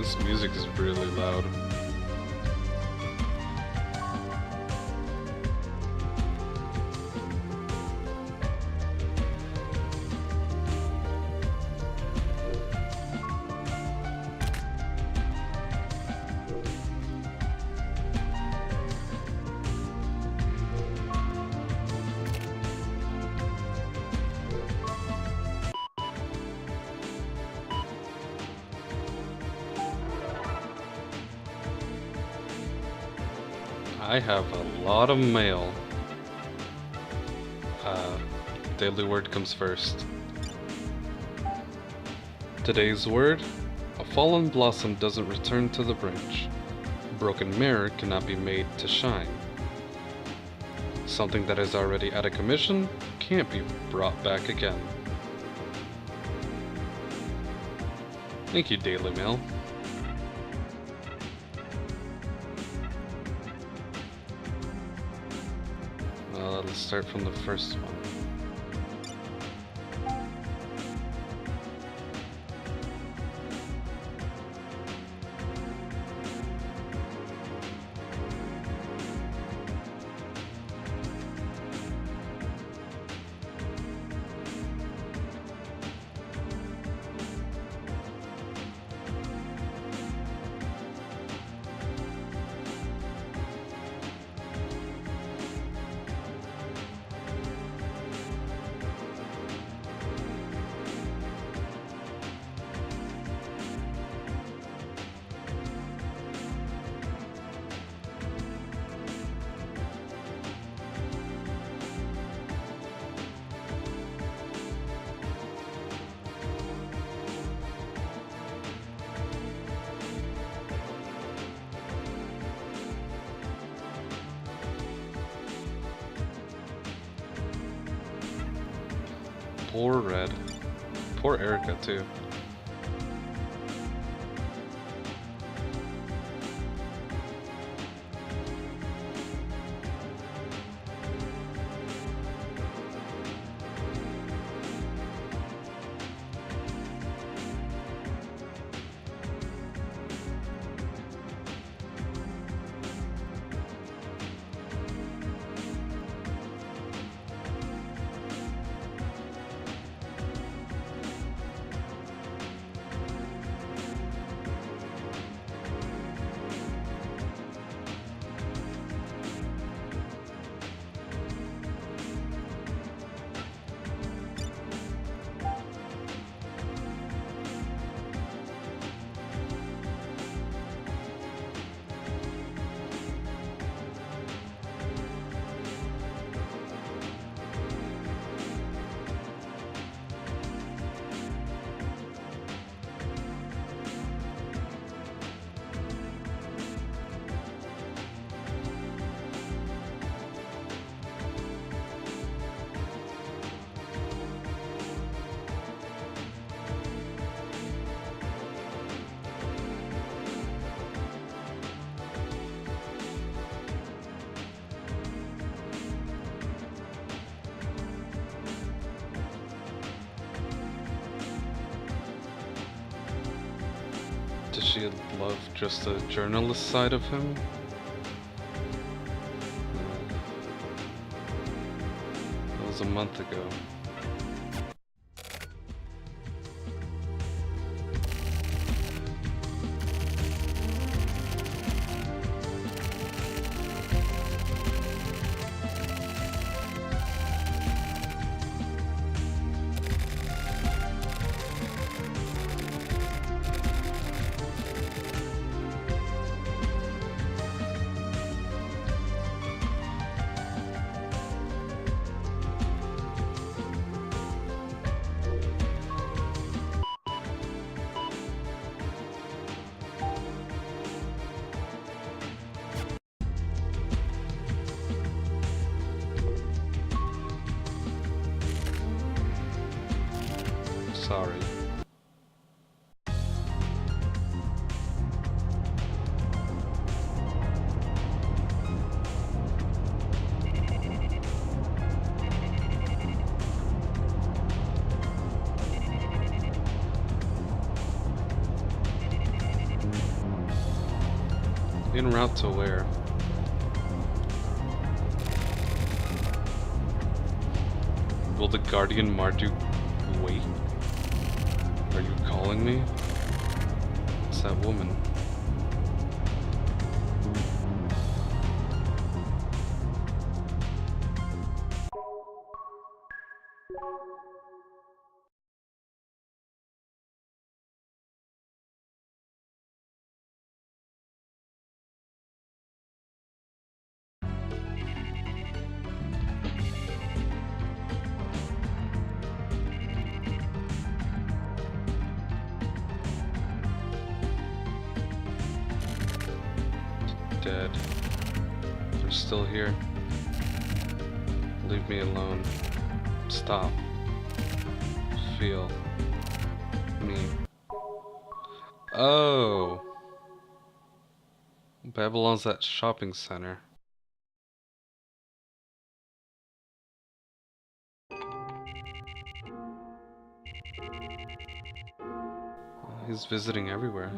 This music is really loud. I have a lot of mail. Daily word comes first. Today's word: a fallen blossom doesn't return to the branch. A broken mirror cannot be made to shine. Something that is already out of commission can't be brought back again. Thank you, Daily Mail. Let's start from the first one. Poor Red. Poor Erica, too. Does she love just the journalist side of him? That was a month ago. Sorry. En route to where? Will the Guardian Marduk wait? Are you calling me? It's that woman. Dead. They're still here. Leave me alone. Stop. Feel. Me. Oh! Babylon's that shopping center. He's visiting everywhere.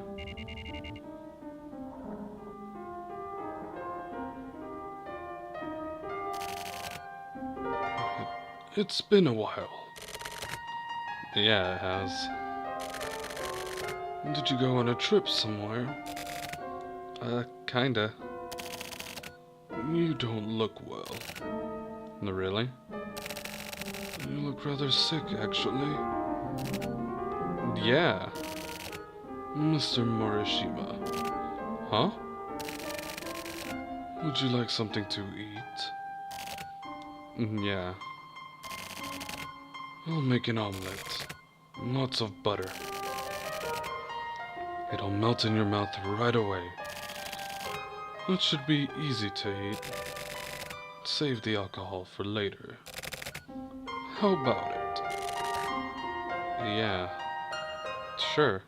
It's been a while. Yeah, it has. Did you go on a trip somewhere? Kinda. You don't look well. No, really? You look rather sick, actually. Yeah. Mr. Morishima. Huh? Would you like something to eat? Yeah. I'll make an omelette. Lots of butter. It'll melt in your mouth right away. It should be easy to eat. Save the alcohol for later. How about it? Yeah. Sure.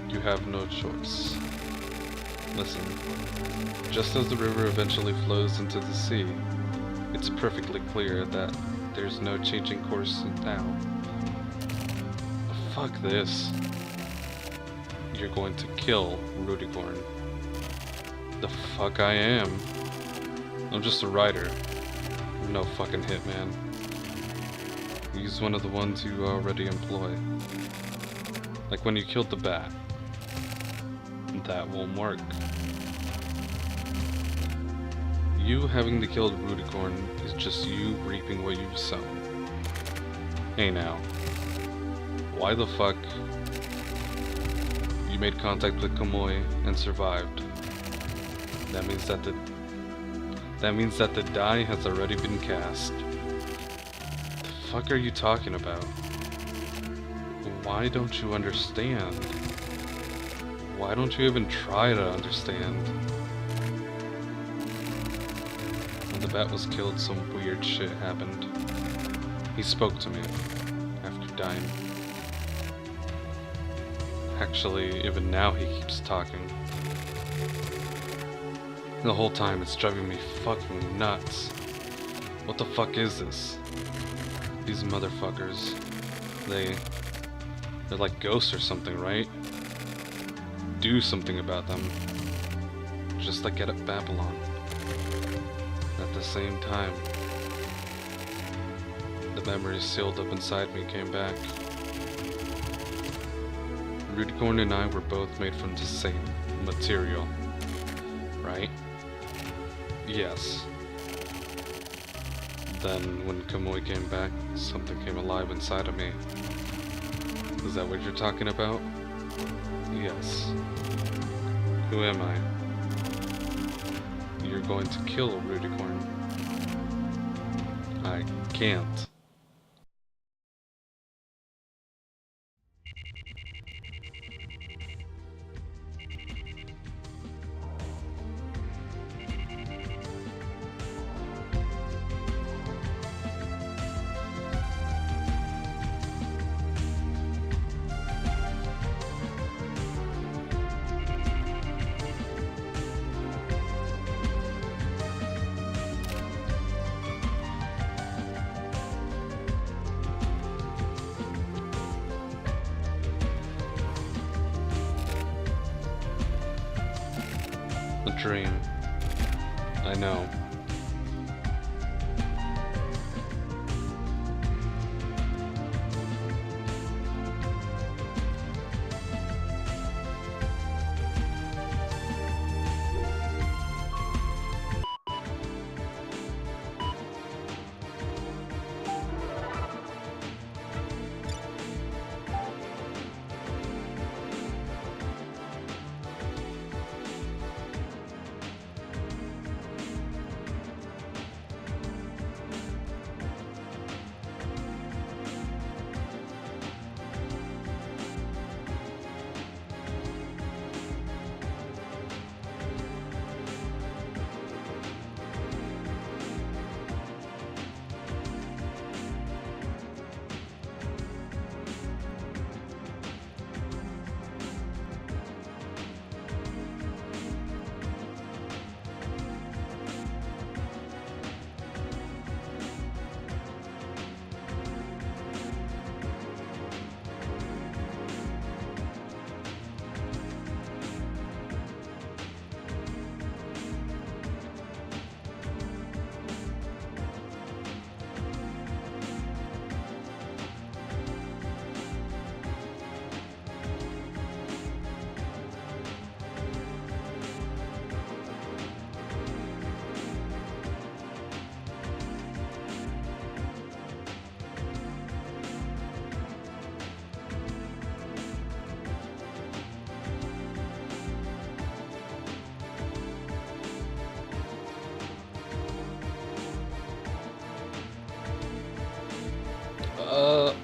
You have no choice. Listen. Just as the river eventually flows into the sea, it's perfectly clear that there's no changing course now. Fuck this. You're going to kill Rudicorn. The fuck I am. I'm just a writer. I'm no fucking hitman. He's one of the ones you already employ. Like when you killed the bat. That won't work. You having to kill Rudicorn is just you reaping what you've sown. Hey now. Why the fuck? You made contact with Kamui and survived. That means that the die has already been cast. The fuck are you talking about? Why don't you understand? Why don't you even try to understand? When the bat was killed, some weird shit happened. He spoke to me after dying. Actually, even now he keeps talking. The whole time it's driving me fucking nuts. What the fuck is this? These motherfuckers. They're like ghosts or something, right? Do something about them. Just like at Babylon. At the same time, the memories sealed up inside me came back. Rudicorn and I were both made from the same material, right? Yes. Then, when Kamui came back, something came alive inside of me. Is that what you're talking about? Yes. Who am I? You're going to kill Rudicorn. I can't. A dream. I know.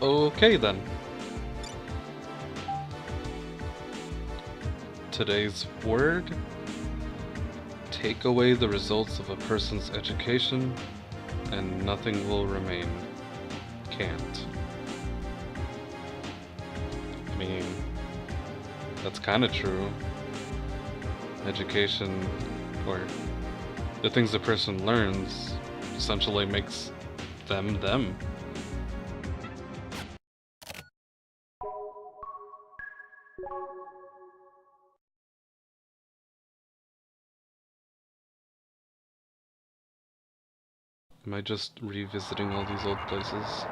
Okay then. Today's word: take away the results of a person's education, and nothing will remain. Can't. I mean, that's kind of true. Education, or the things a person learns, essentially makes them them. Am I just revisiting all these old places?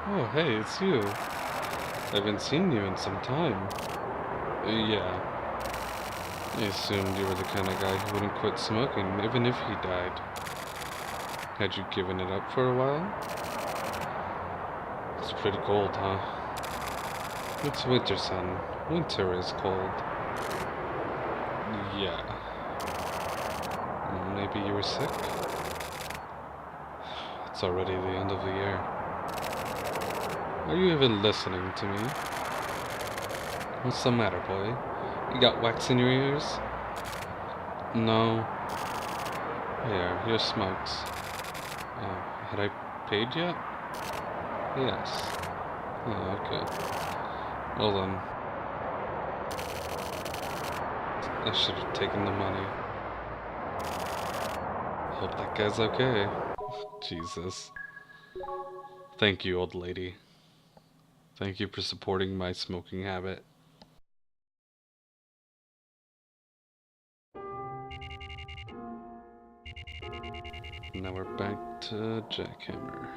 Oh, hey, it's you. I haven't seen you in some time. Yeah. I assumed you were the kind of guy who wouldn't quit smoking, even if he died. Had you given it up for a while? It's pretty cold, huh? It's winter, son. Winter is cold. Yeah. Maybe you were sick? It's already the end of the year. Are you even listening to me? What's the matter, boy? You got wax in your ears? No. Here smokes. Had I paid yet? Yes. Oh, okay. Well then. I should have taken the money. Hope that guy's okay. Jesus. Thank you, old lady. Thank you for supporting my smoking habit. Now we're back to Jackhammer.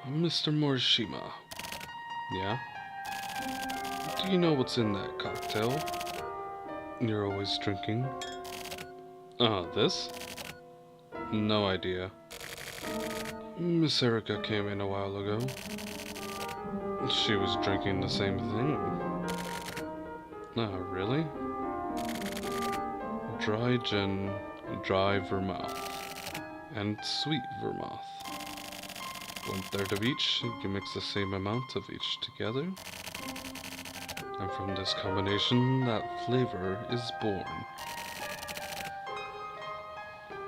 Mr. Morishima. Yeah? Do you know what's in that cocktail you're always drinking? This? No idea. Miss Erica came in a while ago. She was drinking the same thing. Oh, really? Dry gin, dry vermouth, and sweet vermouth. 1/3 of each, you mix the same amount of each together. And from this combination, that flavor is born.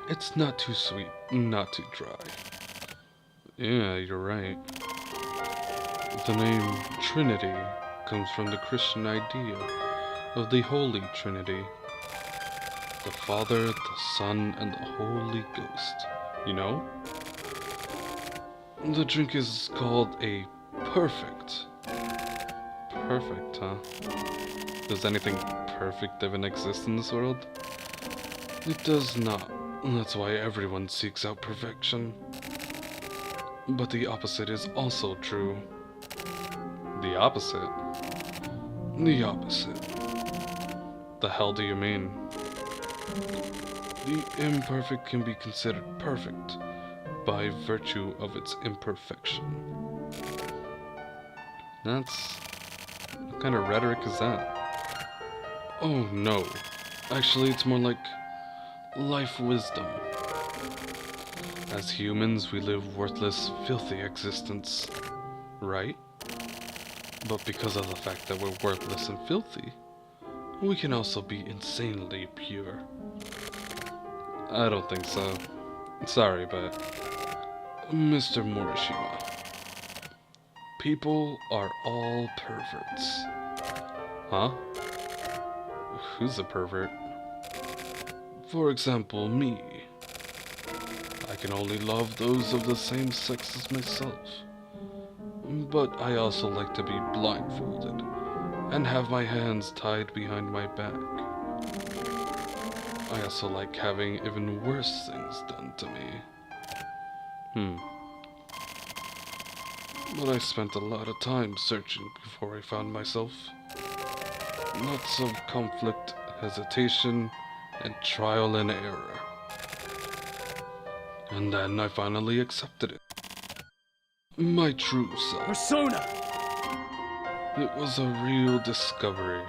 It's not too sweet, not too dry. Yeah, you're right. The name Trinity comes from the Christian idea of the Holy Trinity. The Father, the Son, and the Holy Ghost. You know? The drink is called a perfect. Perfect, huh? Does anything perfect even exist in this world? It does not. That's why everyone seeks out perfection. But the opposite is also true. The opposite? The opposite. The hell do you mean? The imperfect can be considered perfect by virtue of its imperfection. What kind of rhetoric is that? Oh no. Actually, it's more like life wisdom. As humans, we live worthless, filthy existence, right? But because of the fact that we're worthless and filthy, we can also be insanely pure. I don't think so. Sorry, but Mr. Morishima, people are all perverts. Huh? Who's a pervert? For example, me. I can only love those of the same sex as myself. But I also like to be blindfolded and have my hands tied behind my back. I also like having even worse things done to me. But I spent a lot of time searching before I found myself. Lots of conflict, hesitation, and trial and error. And then I finally accepted it. My true self. Persona! It was a real discovery.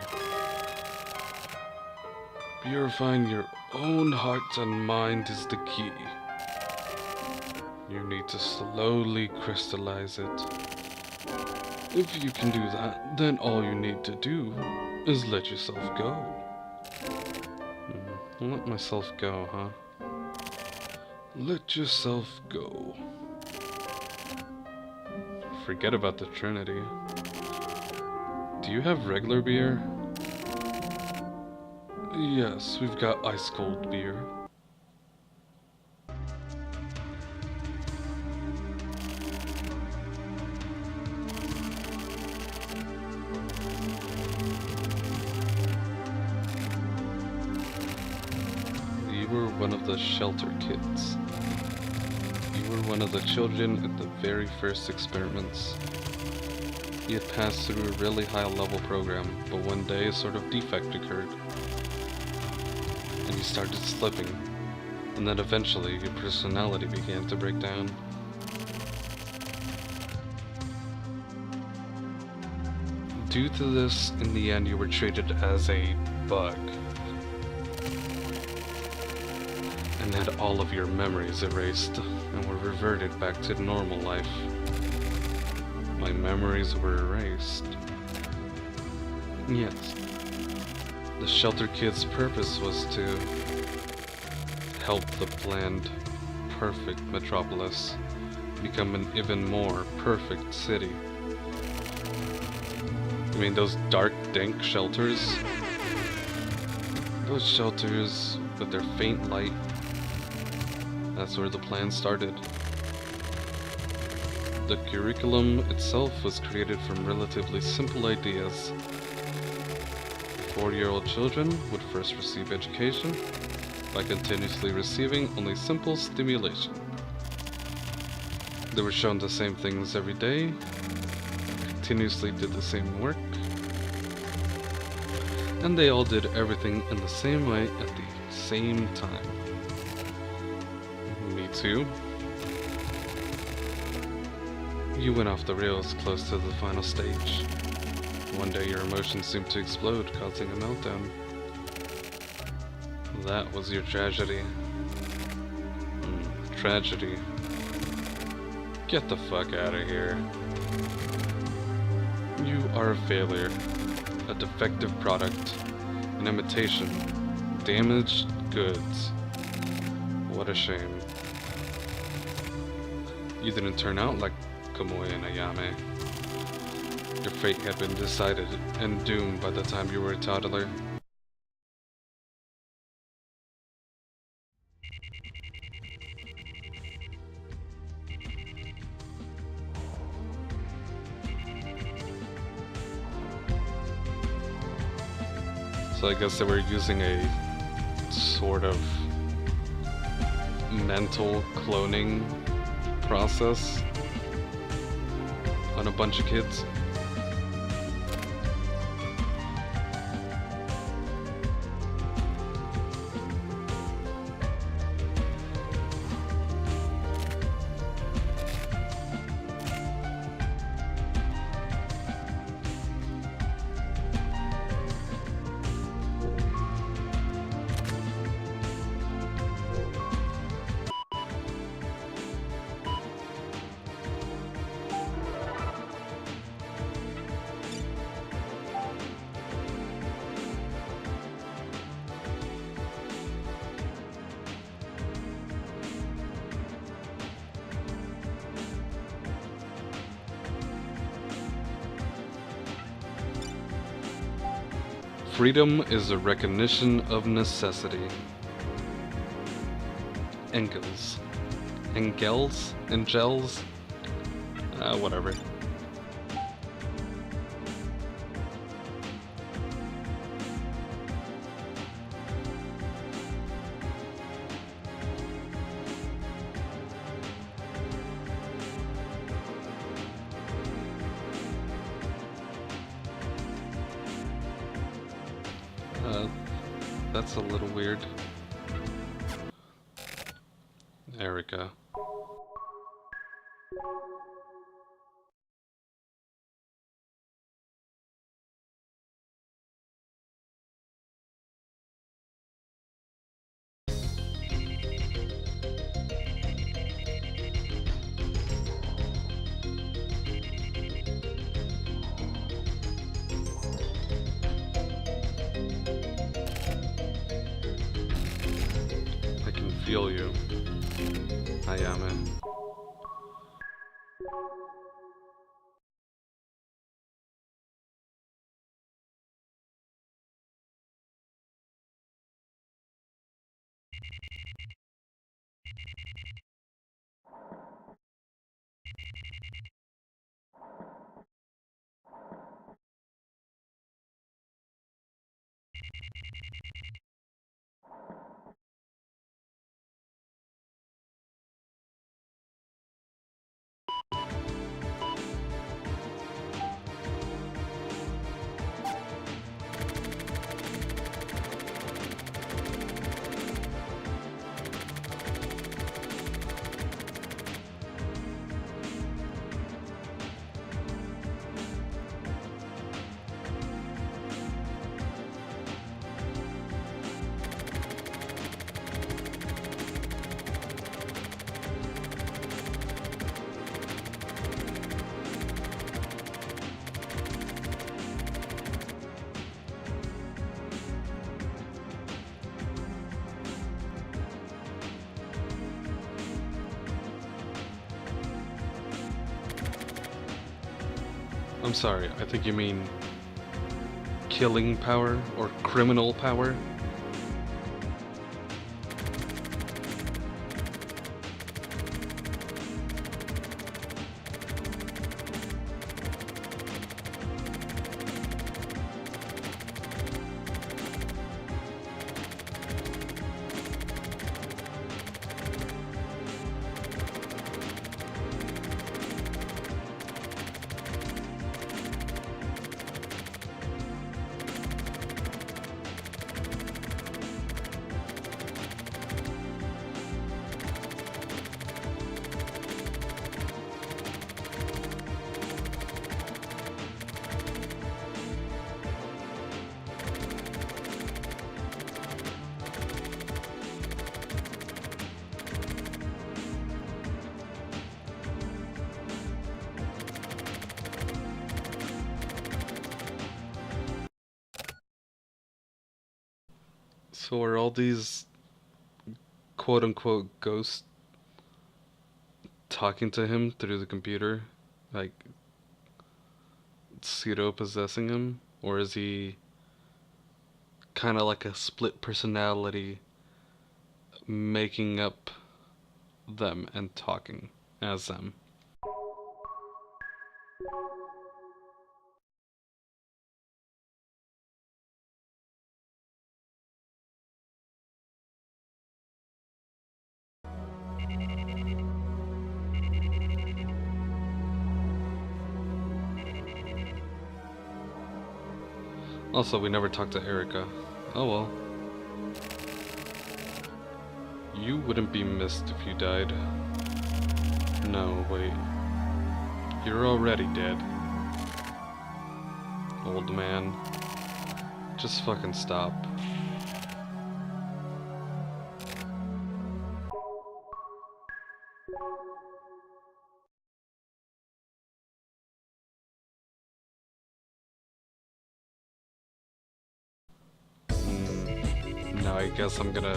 Purifying your own heart and mind is the key. You need to slowly crystallize it. If you can do that, then all you need to do is let yourself go. Let myself go, huh? Let yourself go. Forget about the Trinity. Do you have regular beer? Yes, we've got ice cold beer. You were one of the shelter kids. You were one of the children at the very first experiments. You had passed through a really high level program, but one day a sort of defect occurred. And you started slipping, and then eventually your personality began to break down. Due to this, in the end you were treated as a bug, and had all of your memories erased, and were reverted back to normal life. My memories were erased. Yes. The Shelter Kid's purpose was to help the planned, perfect metropolis become an even more perfect city. I mean, those dark, dank shelters? Those shelters with their faint light, that's where the plan started. The curriculum itself was created from relatively simple ideas. 4-year-old children would first receive education by continuously receiving only simple stimulation. They were shown the same things every day, continuously did the same work, and they all did everything in the same way at the same time. Me too. You went off the rails close to the final stage. One day your emotions seemed to explode, causing a meltdown. That was your tragedy. Tragedy. Get the fuck out of here. You are a failure. A defective product. An imitation. Damaged goods. What a shame. You didn't turn out like Komoe and Ayame. Your fate had been decided and doomed by the time you were a toddler. So I guess they were using a sort of mental cloning process on a bunch of kids. Freedom is a recognition of necessity. Engels. Engels? Engels? Whatever. That's a little weird. There we go. Feel you, Ayame. I'm sorry, I think you mean killing power or criminal power? So are all these quote-unquote ghost talking to him through the computer? Like, pseudo possessing him? Or is he kind of like a split personality making up them and talking as them? Also, we never talked to Erica. Oh well. You wouldn't be missed if you died. No, wait. You're already dead. Old man. Just fucking stop. Now I guess I'm gonna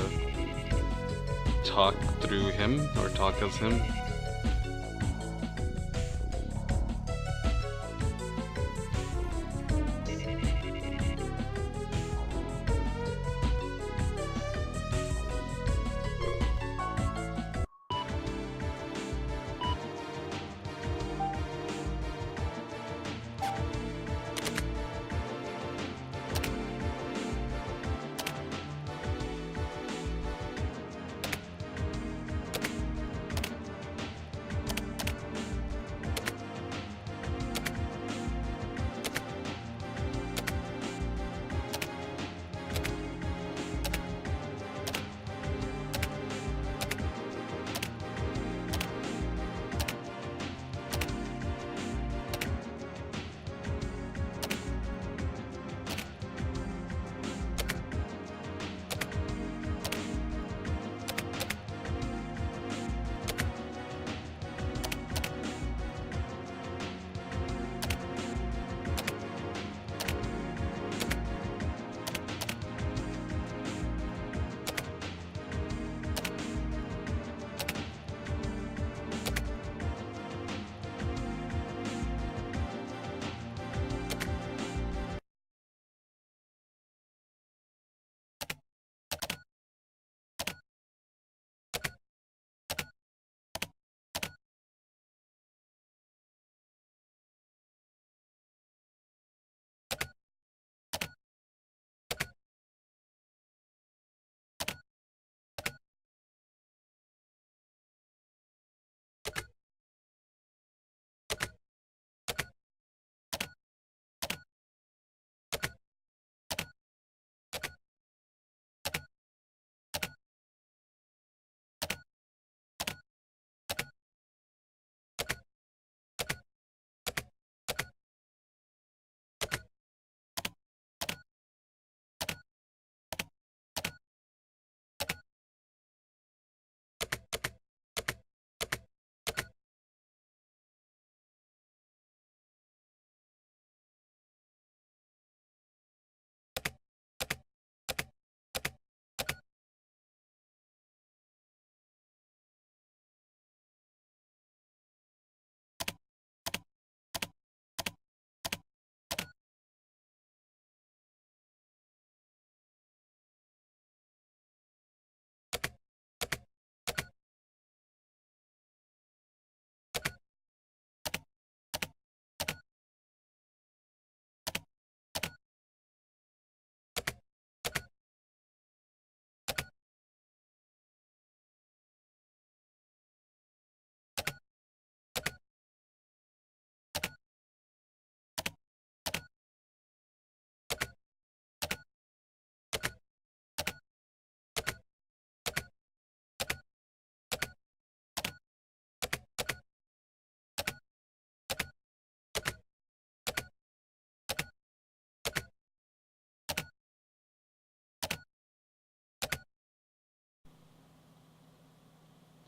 talk through him, or talk as him.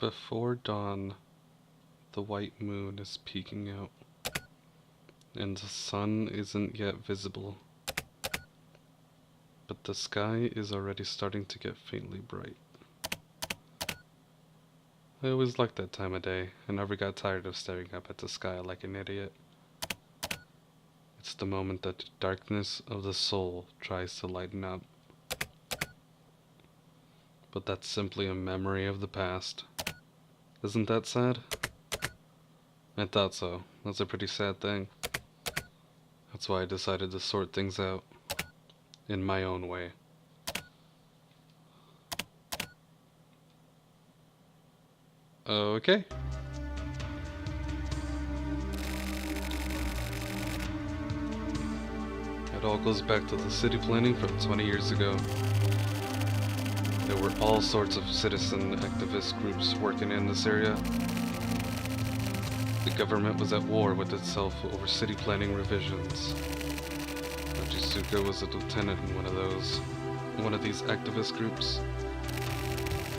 Before dawn, the white moon is peeking out, and the sun isn't yet visible, but the sky is already starting to get faintly bright. I always liked that time of day. I never got tired of staring up at the sky like an idiot. It's the moment that the darkness of the soul tries to lighten up. But that's simply a memory of the past. Isn't that sad? I thought so. That's a pretty sad thing. That's why I decided to sort things out. In my own way. Okay. It all goes back to the city planning from 20 years ago. There were all sorts of citizen activist groups working in this area. The government was at war with itself over city planning revisions. Hachisuka was a lieutenant in one of these activist groups.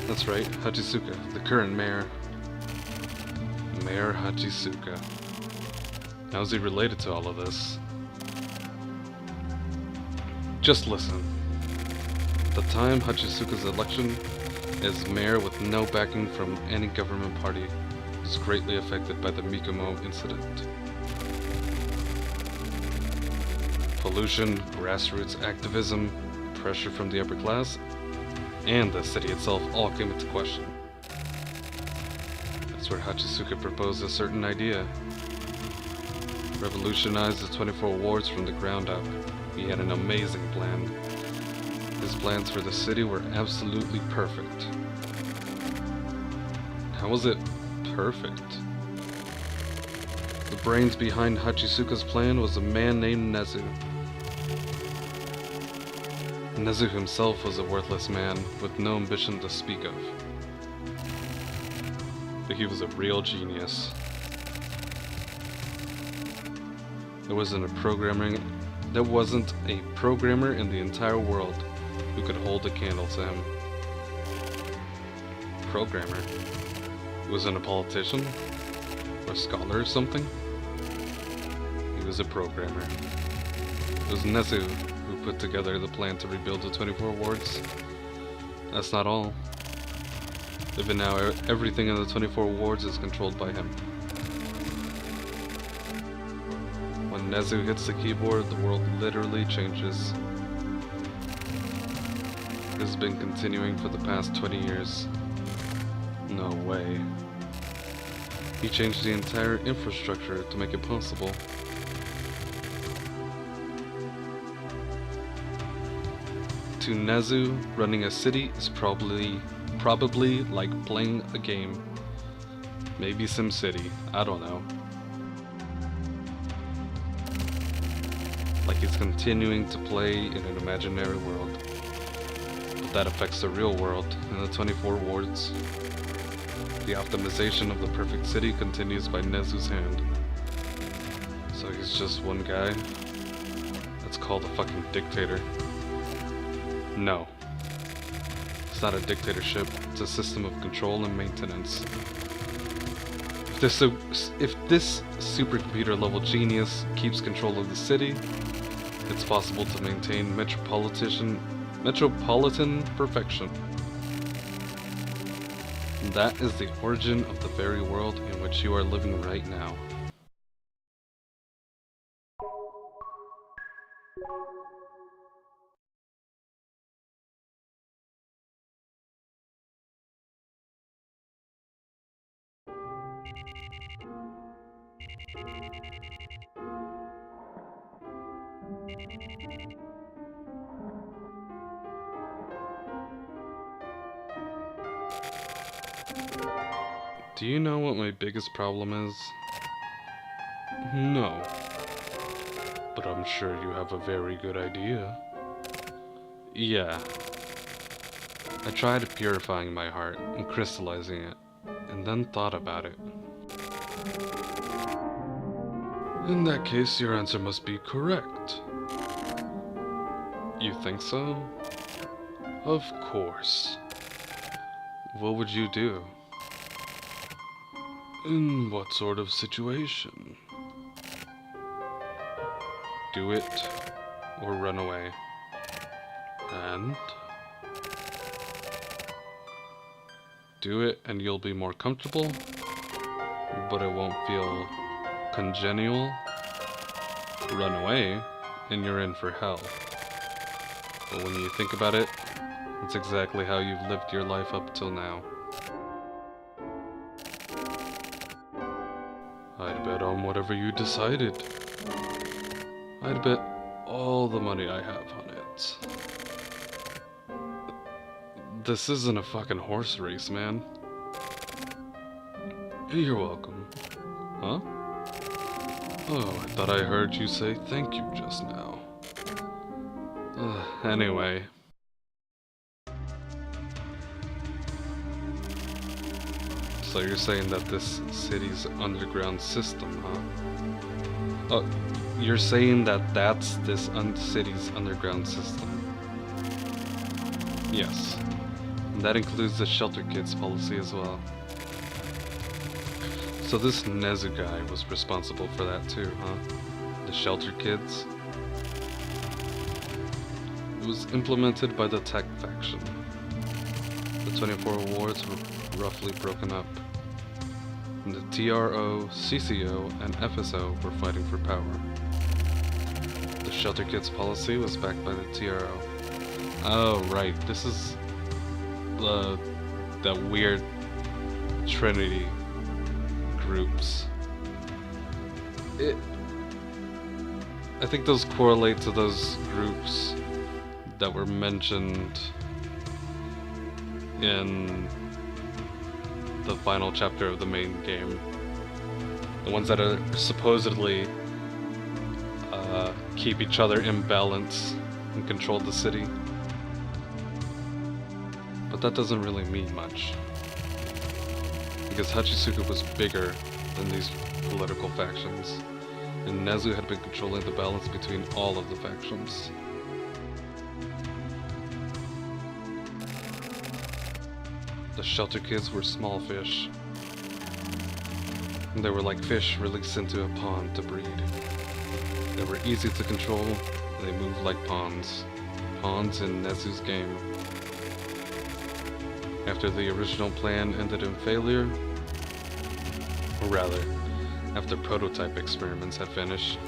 That's right, Hachisuka, the current mayor. Mayor Hachisuka. How is he related to all of this? Just listen. At the time Hachisuka's election as mayor with no backing from any government party was greatly affected by the Mikumo incident. Pollution, grassroots activism, pressure from the upper class, and the city itself all came into question. That's where Hachisuka proposed a certain idea. Revolutionize the 24 wards from the ground up. He had an amazing plan. His plans for the city were absolutely perfect. How was it perfect? The brains behind Hachisuka's plan was a man named Nezu. Nezu himself was a worthless man with no ambition to speak of. But he was a real genius. There wasn't a programmer in the entire world who could hold a candle to him. Programmer? He wasn't a politician? Or a scholar or something? He was a programmer. It was Nezu who put together the plan to rebuild the 24 wards. That's not all. Even now, everything in the 24 wards is controlled by him. When Nezu hits the keyboard, the world literally changes. This has been continuing for the past 20 years. No way. He changed the entire infrastructure to make it possible. To Nezu, running a city is probably like playing a game. Maybe SimCity, I don't know. Like he's continuing to play in an imaginary world. But that affects the real world in the 24 wards. The optimization of the perfect city continues by Nezu's hand. So he's just one guy? That's called a fucking dictator. No. It's not a dictatorship, it's a system of control and maintenance. If this supercomputer level genius keeps control of the city, it's possible to maintain metropolitan perfection. That is the origin of the very world in which you are living right now. Do you know what my biggest problem is? No. But I'm sure you have a very good idea. Yeah. I tried purifying my heart and crystallizing it, and then thought about it. In that case, your answer must be correct. You think so? Of course. What would you do? In what sort of situation? Do it, or run away. And? do it and you'll be more comfortable, but it won't feel congenial. Run away, and you're in for hell. But when you think about it, it's exactly how you've lived your life up till now. I'd bet on whatever you decided. I'd bet all the money I have on it. This isn't a fucking horse race, man. You're welcome. Huh? Oh, I thought I heard you say thank you just now. Anyway. So you're saying that this city's underground system, huh? Oh, you're saying that that's this city's underground system? Yes. And that includes the shelter kids policy as well. So this Nezu guy was responsible for that too, huh? The shelter kids? It was implemented by the tech faction. The 24 wards were roughly broken up. And the TRO, CCO, and FSO were fighting for power. The shelter kids policy was backed by the TRO. Oh right, this is that weird Trinity groups. I think those correlate to those groups that were mentioned in the final chapter of the main game. The ones that are supposedly keep each other in balance and control the city. But that doesn't really mean much. Because Hachisuka was bigger than these political factions, and Nezu had been controlling the balance between all of the factions. The shelter kids were small fish. They were like fish released into a pond to breed. They were easy to control, and they moved like pawns. Pawns in Nezu's game. After the original plan ended in failure, or rather, after prototype experiments had finished,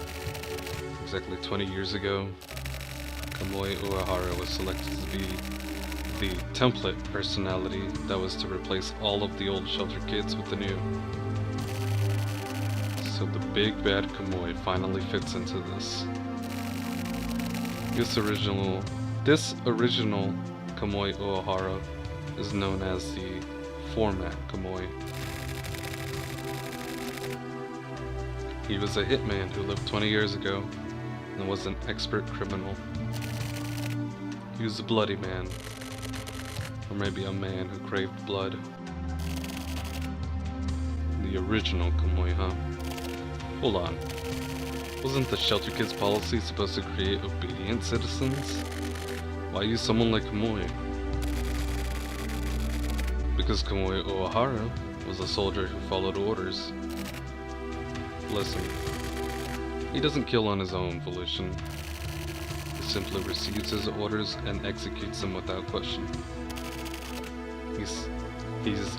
exactly 20 years ago, Kamui Uehara was selected to be the template personality that was to replace all of the old shelter kids with the new. So the big bad Kamui finally fits into this. This original Kamui Uehara is known as the format Kamui. He was a hitman who lived 20 years ago and was an expert criminal. He was a bloody man, or maybe a man who craved blood. The original Kamui, huh? Hold on. Wasn't the shelter kids policy supposed to create obedient citizens? Why use someone like Kamui? Because Kamui Uehara was a soldier who followed orders. Listen, he doesn't kill on his own volition. He simply receives his orders and executes them without question. He's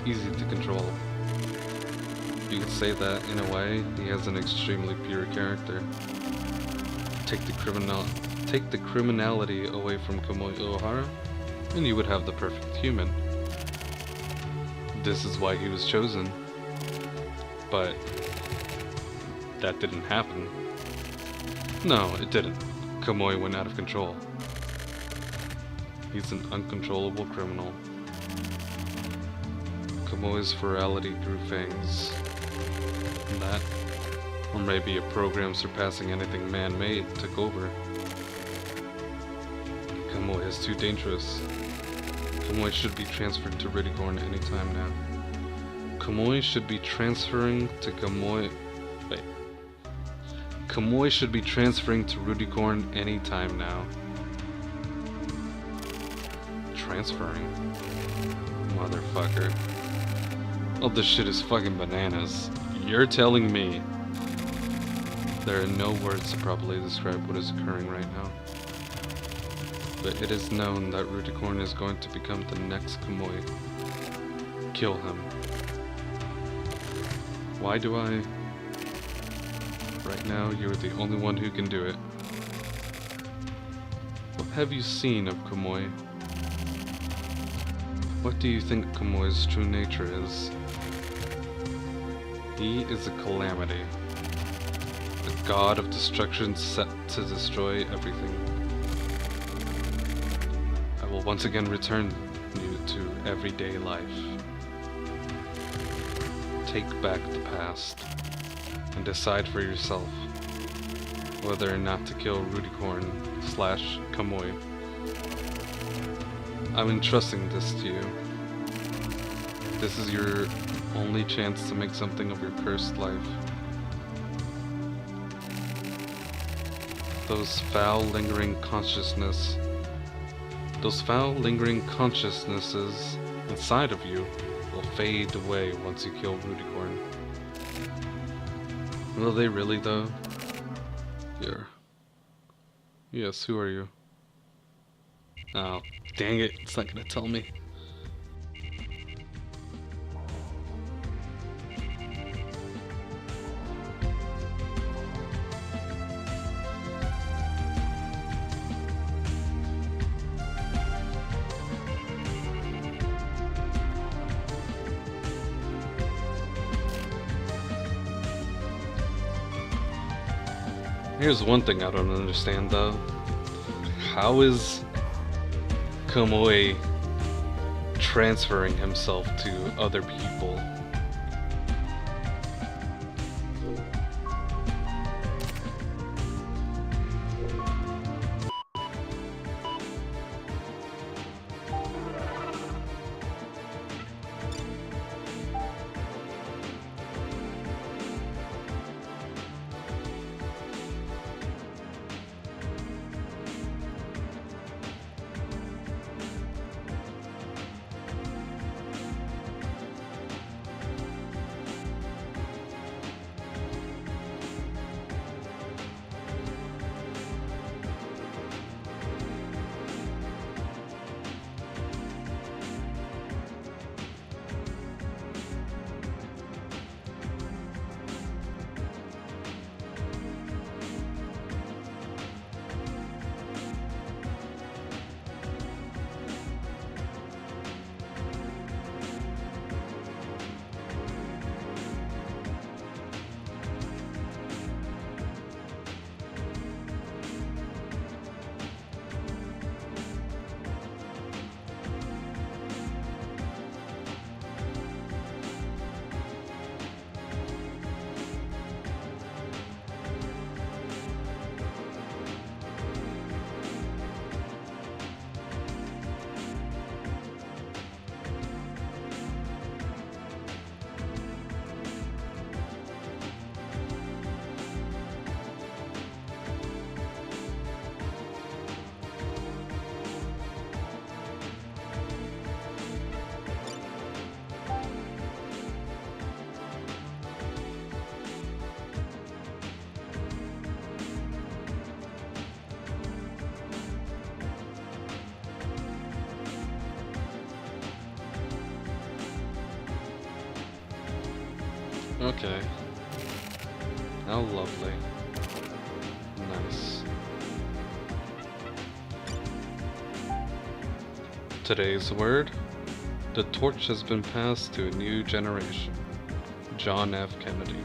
easy to control. You could say that, in a way, he has an extremely pure character. Take the criminality away from Kamui Uehara, and you would have the perfect human. This is why he was chosen. But that didn't happen. No, it didn't. Kamui went out of control. He's an uncontrollable criminal. Kamui's ferality grew fangs. And that, or maybe a program surpassing anything man-made, took over. Kamui is too dangerous. Kamui should be transferred to Rudicorn anytime now. Kamui should be transferring to Kamui should be transferring to Rudicorn anytime now. Transferring? Motherfucker. Oh, this shit is fucking bananas. You're telling me there are no words to properly describe what is occurring right now. But it is known that Rudicorn is going to become the next Kamui. kill him. Why do I? Right now, you're the only one who can do it. What have you seen of Kamui? What do you think Kamui's true nature is? He is a calamity. The god of destruction set to destroy everything. I will once again return you to everyday life. Take back the past and decide for yourself whether or not to kill Rudicorn / Kamui. I'm entrusting this to you. This is your only chance to make something of your cursed life. Those foul lingering consciousnesses inside of you will fade away once you kill Rudicorn. Will they really though? Here. Yes, who are you? Oh, dang it, it's not gonna tell me. Here's one thing I don't understand though. How is Kamui transferring himself to other people? Okay. How lovely. Nice. Today's word: the torch has been passed to a new generation. John F. Kennedy.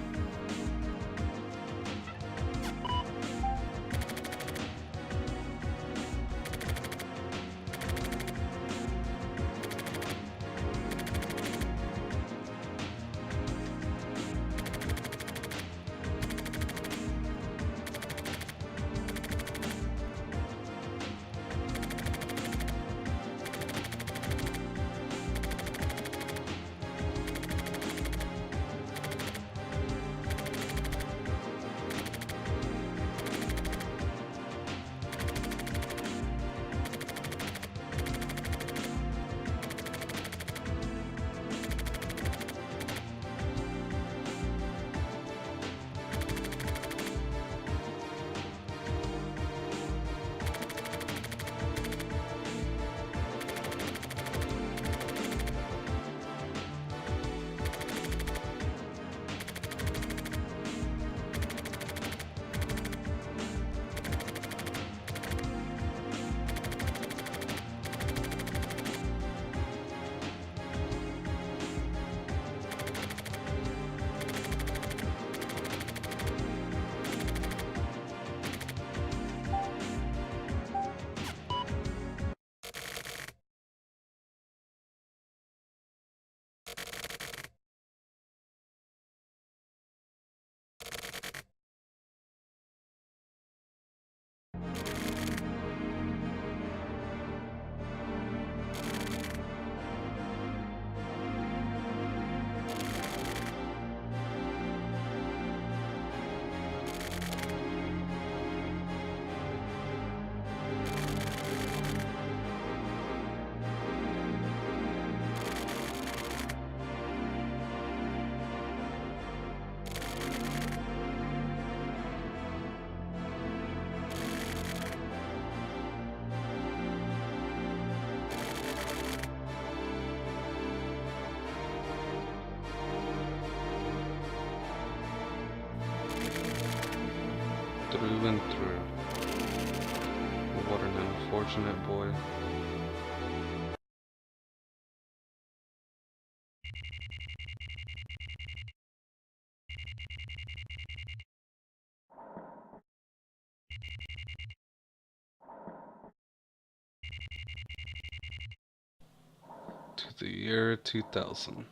Through and through. What an unfortunate boy. To the year 2000.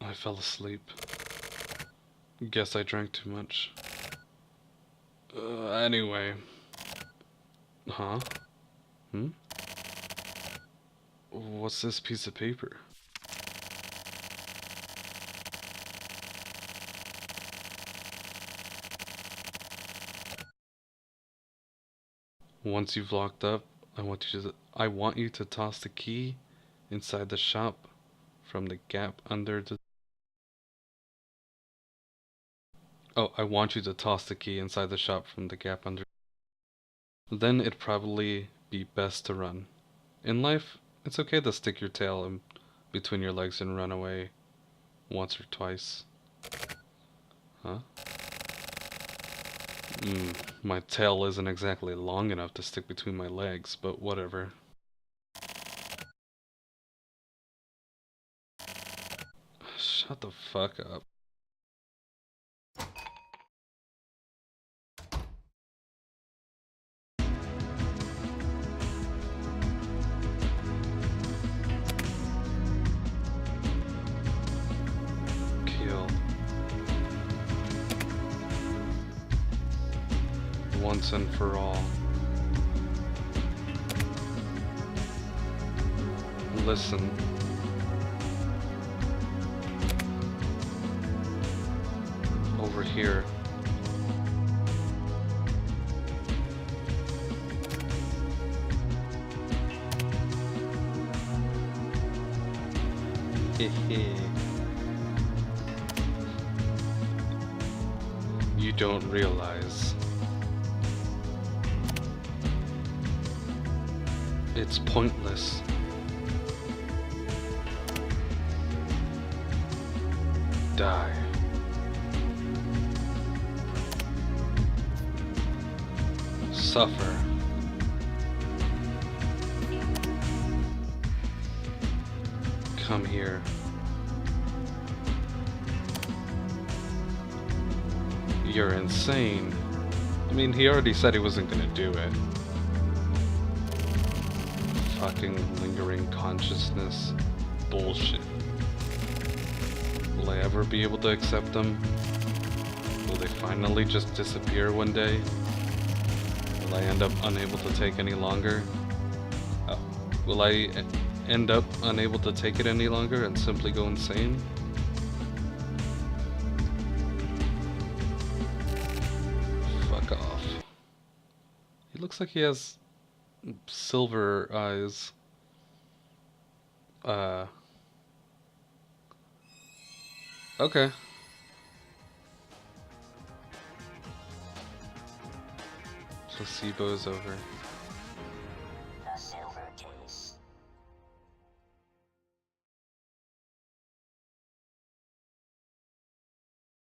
I fell asleep. Guess I drank too much. Anyway. Huh? Hmm? What's this piece of paper? Once you've locked up, I want you to toss the key inside the shop from the gap under the... Oh, I want you to toss the key inside the shop from the gap under... Then it'd probably be best to run. In life, it's okay to stick your tail in between your legs and run away once or twice. Huh? My tail isn't exactly long enough to stick between my legs, but whatever. Shut the fuck up. Kill. Once and for all. Listen. Over here. You don't realize. It's pointless. Die. Suffer. Come here. You're insane. I mean, he already said he wasn't gonna do it. Fucking lingering consciousness. Bullshit. Will I ever be able to accept them? Will they finally just disappear one day? Will I end up unable to take any longer? Will I end up unable to take it any longer and simply go insane? Fuck off. He looks like he has silver eyes. Okay. Placebo is over.